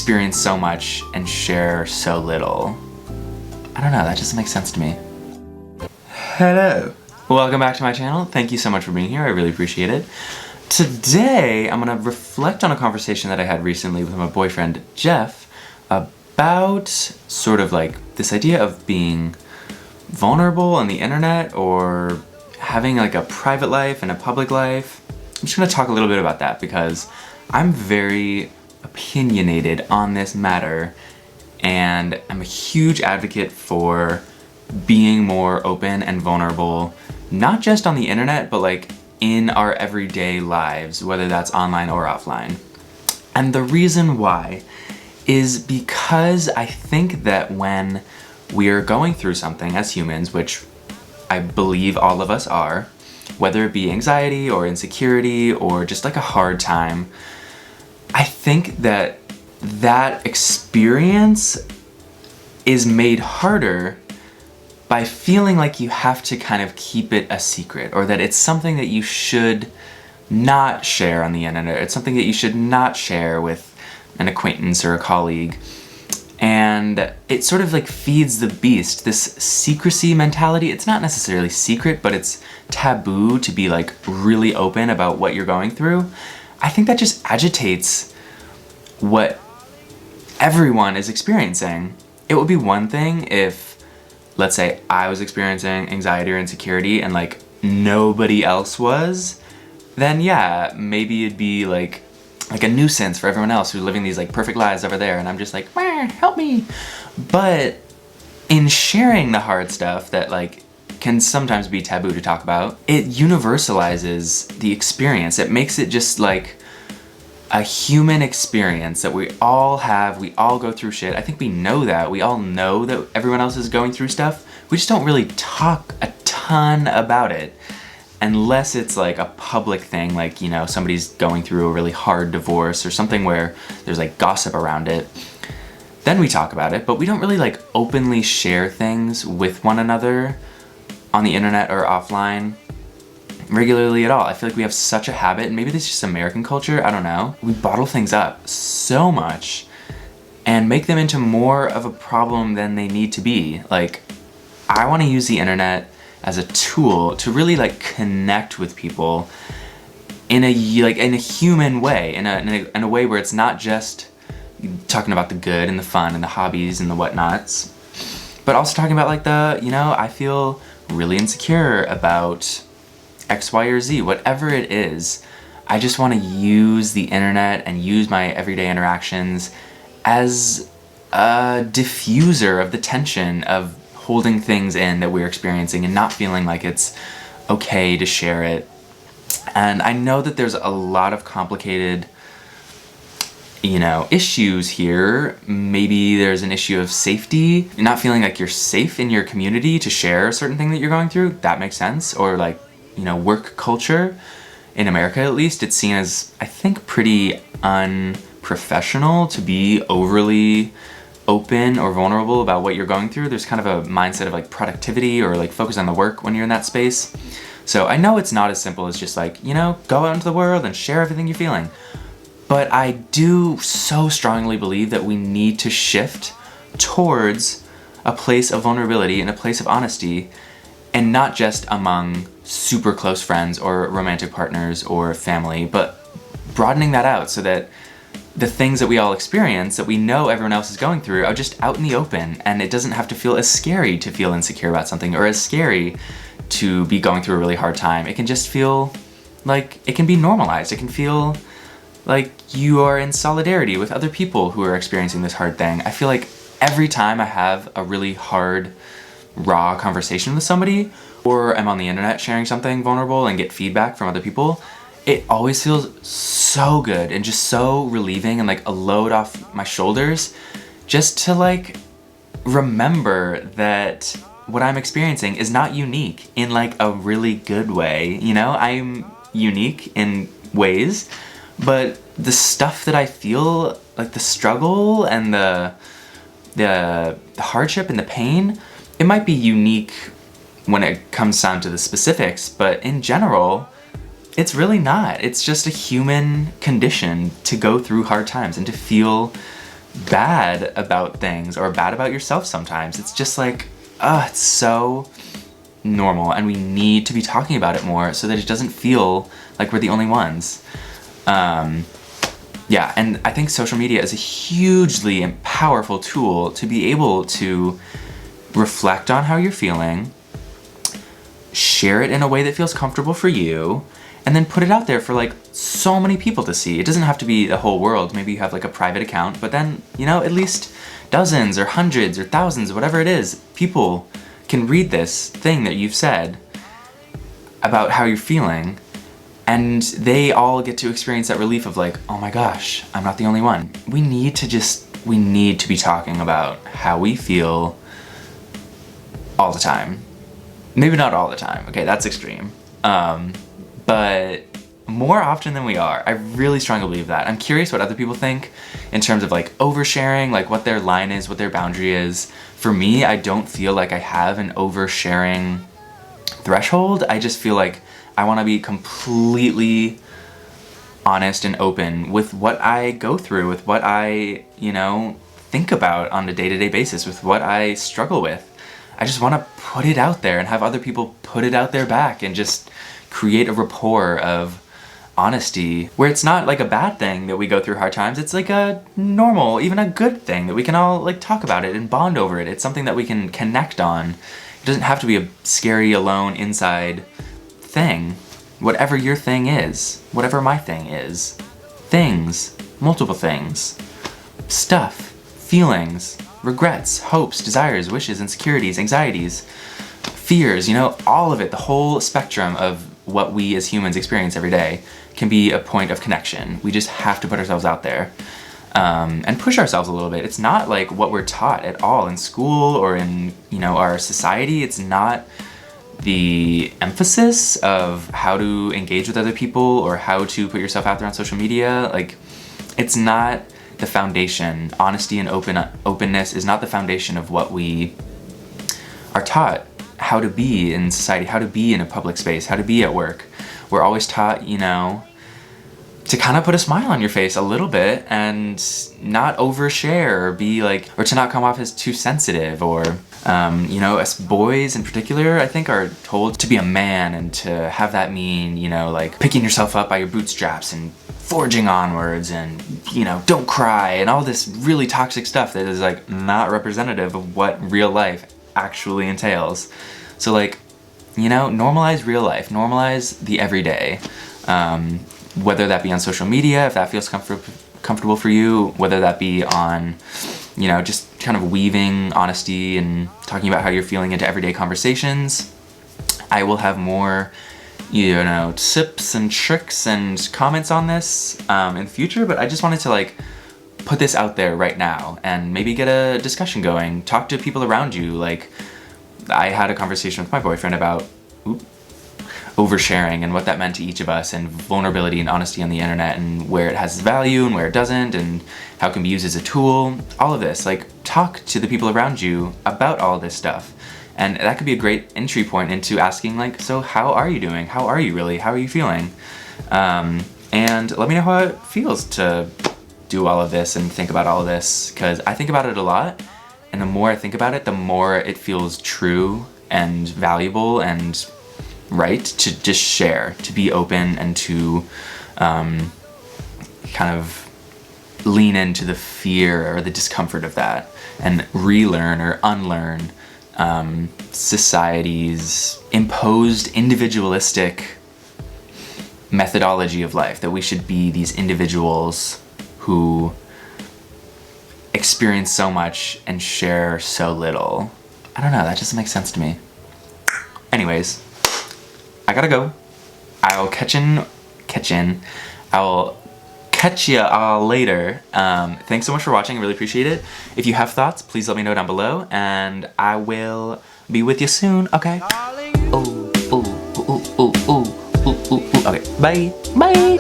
experience so much and share so little. I don't know, that just makes sense to me. Hello. Welcome back to my channel. Thank you so much for being here. I really appreciate it. Today, I'm gonna reflect on a conversation that I had recently with my boyfriend, Jeff, about sort of like this idea of being vulnerable on the internet or having like a private life and a public life. I'm just gonna talk a little bit about that because I'm very opinionated on this matter and I'm a huge advocate for being more open and vulnerable, not just on the internet, but like in our everyday lives, whether that's online or offline. And the reason why is because I think that when we're going through something as humans, which I believe all of us are, whether it be anxiety or insecurity or just like a hard time, I think that that experience is made harder by feeling like you have to kind of keep it a secret, or that it's something that you should not share on the internet. It's something that you should not share with an acquaintance or a colleague. And it sort of like feeds the beast, this secrecy mentality. It's not necessarily secret, but it's taboo to be like really open about what you're going through. I think that just agitates what everyone is experiencing. It would be one thing if, let's say, I was experiencing anxiety or insecurity and like nobody else was, then yeah, maybe it'd be like a nuisance for everyone else who's living these like perfect lives over there and I'm just like, help me. But in sharing the hard stuff that like can sometimes be taboo to talk about, it universalizes the experience. It makes it just like a human experience that we all have. We all go through shit. I think we know that. We all know that everyone else is going through stuff. We just don't really talk a ton about it unless it's like a public thing, like, you know, somebody's going through a really hard divorce or something where there's like gossip around it. Then we talk about it, but we don't really like openly share things with one another on the internet or offline regularly at all. I feel like we have such a habit, and maybe this is just American culture, I don't know. We bottle things up so much and make them into more of a problem than they need to be. Like, I want to use the internet as a tool to really like connect with people in a human way, in a way where it's not just talking about the good and the fun and the hobbies and the whatnots, but also talking about like the, you know, I feel really insecure about X, Y, or Z, whatever it is. I just want to use the internet and use my everyday interactions as a diffuser of the tension of holding things in that we're experiencing and not feeling like it's okay to share it. And I know that there's a lot of complicated, you know, issues here. Maybe there's an issue of safety, not feeling like you're safe in your community to share a certain thing that you're going through. That makes sense. Or like, you know, work culture in America, at least, it's seen as, I think, pretty unprofessional to be overly open or vulnerable about what you're going through. There's kind of a mindset of like productivity or like focus on the work when you're in that space. So I know it's not as simple as just like, you know, go out into the world and share everything you're feeling. But I do so strongly believe that we need to shift towards a place of vulnerability and a place of honesty, and not just among super close friends or romantic partners or family, but broadening that out so that the things that we all experience that we know everyone else is going through are just out in the open, and it doesn't have to feel as scary to feel insecure about something or as scary to be going through a really hard time. It can just feel like it can be normalized. It can feel like you are in solidarity with other people who are experiencing this hard thing. I feel like every time I have a really hard, raw conversation with somebody, or I'm on the internet sharing something vulnerable and get feedback from other people, it always feels so good and just so relieving and like a load off my shoulders, just to like remember that what I'm experiencing is not unique in like a really good way. You know, I'm unique in ways, but the stuff that I feel, like the struggle and the hardship and the pain, it might be unique when it comes down to the specifics, but in general, it's really not. It's just a human condition to go through hard times and to feel bad about things or bad about yourself sometimes. It's just like, it's so normal, and we need to be talking about it more so that it doesn't feel like we're the only ones. Yeah, and I think social media is a hugely powerful tool to be able to reflect on how you're feeling, share it in a way that feels comfortable for you, and then put it out there for like so many people to see. It doesn't have to be the whole world. Maybe you have like a private account, but then, you know, at least dozens or hundreds or thousands, whatever it is, people can read this thing that you've said about how you're feeling, and they all get to experience that relief of like, oh my gosh, I'm not the only one. We need to be talking about how we feel all the time. Maybe not all the time, okay, that's extreme. But more often than we are. I really strongly believe that. I'm curious what other people think in terms of like oversharing, like what their line is, what their boundary is. For me, I don't feel like I have an oversharing threshold. I just feel like I want to be completely honest and open with what I go through, with what I, you know, think about on a day-to-day basis, with what I struggle with. I just want to put it out there and have other people put it out there back and just create a rapport of honesty where it's not like a bad thing that we go through hard times. It's like a normal, even a good thing that we can all like talk about it and bond over it. It's something that we can connect on. It doesn't have to be a scary, alone, inside thing. Whatever your thing is, whatever my thing is, things, multiple things, stuff, feelings, regrets, hopes, desires, wishes, insecurities, anxieties, fears, you know, all of it, the whole spectrum of what we as humans experience every day can be a point of connection. We just have to put ourselves out there and push ourselves a little bit. It's not like what we're taught at all in school or in, you know, our society. It's not the emphasis of how to engage with other people or how to put yourself out there on social media. Like, it's not the foundation. Honesty and openness is not the foundation of what we are taught how to be in society, how to be in a public space, how to be at work. We're always taught, you know, to kind of put a smile on your face a little bit and not overshare or be like, or to not come off as too sensitive or, you know, as boys in particular, I think are told to be a man and to have that mean, you know, like picking yourself up by your bootstraps and forging onwards and, you know, don't cry and all this really toxic stuff that is like not representative of what real life actually entails. So like, you know, normalize real life, normalize the everyday, whether that be on social media, if that feels comfortable for you, whether that be on, you know, just kind of weaving honesty and talking about how you're feeling into everyday conversations. I will have more, you know, tips and tricks and comments on this in the future, but I just wanted to like put this out there right now and maybe get a discussion going. Talk to people around you. Like, I had a conversation with my boyfriend about oversharing and what that meant to each of us, and vulnerability and honesty on the internet, and where it has value and where it doesn't, and how it can be used as a tool. All of this, like, talk to the people around you about all this stuff. And that could be a great entry point into asking, like, so how are you doing? How are you really? How are you feeling? And let me know how it feels to do all of this and think about all of this, because I think about it a lot, and the more I think about it, the more it feels true and valuable and right to just share, to be open, and to kind of lean into the fear or the discomfort of that and relearn or unlearn society's imposed individualistic methodology of life, that we should be these individuals who experience so much and share so little. I don't know, that just makes sense to me. Anyways, I gotta go. I'll catch you all later. Thanks so much for watching, I really appreciate it. If you have thoughts, please let me know down below, and I will be with you soon, okay? Okay, bye. Bye.